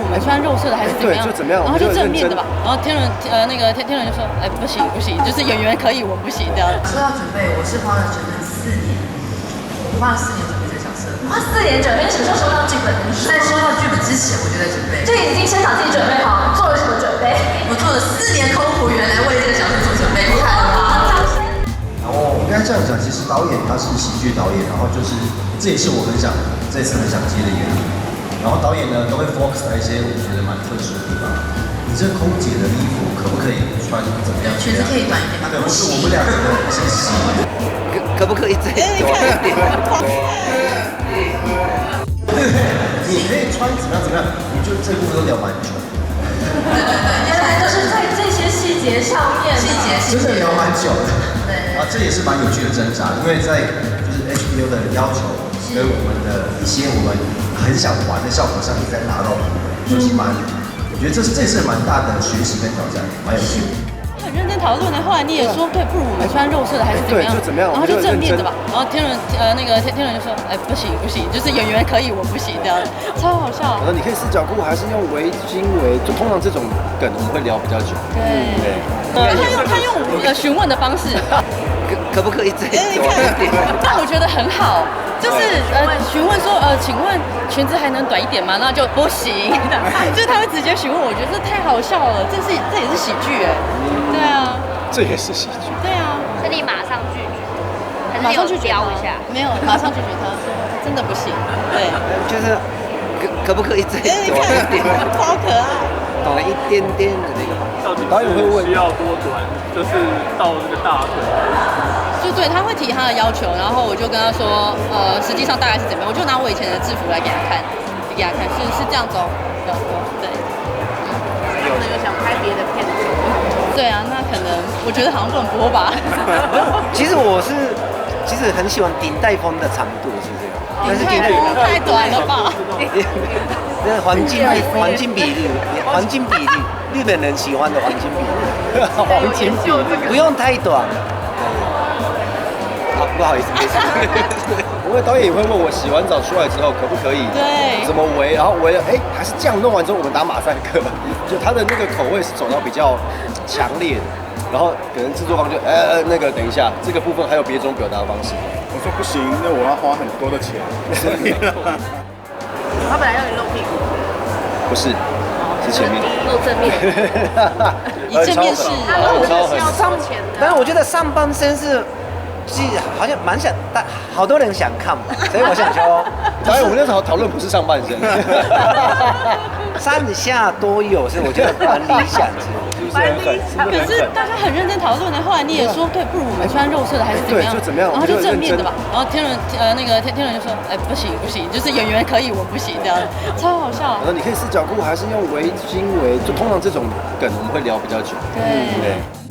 我们穿肉色的还是怎么样？对，就怎么样，然后就正面的吧。然后天伦就说，不行不行，就是演员可以，我不行这样。说到准备，我是花了整整4年，我花了4年准备这个角色。花4年准备，什么时候收到剧本？在收到剧本之前，我就在准备。就已经先把自己准备好，做了什么准备？我做了4年空服员来为这个角色做准备，厉害了吧？然后应该这样讲，其实导演他是喜剧导演，然后就是这也是我这次很想接的演员。然后导演呢都会 focus 在一些我觉得蛮特殊的地方。你这空姐的衣服可不可以穿怎么样？裙子可以短一点吗？对，不是我们两个的一些戏。可不可以再短一点？你可以穿怎么样？你就这部分都聊蛮久。原来都是在这些细节上面，真的聊蛮久的。对啊，这也是蛮有趣的挣扎，因为在就是 HBO 的要求跟我们的一些我们很想玩的效果上，一直在达到，就是我觉得这也是蛮大的学习跟挑战，蛮有趣的。很认真讨论的，后来你也说，对，不如我们穿肉色的还是怎么样？对，就怎么样，然后就正面的吧。然后天伦就说，不行不行，就是演员可以，我不行这样，超好笑。我说你可以四角裤，还是用围巾围？就通常这种梗我们会聊比较久。对，他用询问的方式，可不可以再短一点？但我觉得很好。就是询问说请问裙子还能短一点吗？那就不行，就是他会直接询问，我觉得这太好笑了，这也是喜剧哎，对啊，这也是喜剧，对啊，所以你马上拒绝，马上拒绝聊一下，没有，马上拒绝他说真的不行，对，就是可不可以再短一点？超可爱，短一点点的那个。导演会问需要多短，就是到这个大腿。就对，他会提他的要求，然后我就跟他说，实际上大概是怎么样，我就拿我以前的制服来给他看，是这样子哦，对。可能有想拍别的片子。对啊，那可能我觉得好像不能播吧。其实很喜欢顶带风的长度是这样，但是顶带风太短了吧？那黄金比例，日本人喜欢的黄金比例，不用太短。好，不好意思，没事。因为导演也会问我洗完澡出来之后可不可以怎么围，然后围了，还是这样弄完之后我们打马赛克，就他的那个口味是走到比较强烈的，然后可能制作方就那个等一下，这个部分还有别种表达方式。我说不行，那我要花很多的钱。他本来让你露屁股，不是，是前面露正面，以正面是，他是要收钱的。但是我觉得上半身是好像蛮想，但好多人想看嘛，所以我想说，导演我们那时候讨论不是上半身，上下都有，是我觉得蛮理想的。可是大家很认真讨论的，后来你也说，对，不如我们穿肉色的还是怎么样？对，就怎么样，然后就正面的吧。然后天伦就说，不行不行，就是演员可以，我不行这样，超好笑。我说你可以四角裤，还是用围巾围？就通常这种梗我们会聊比较久。对。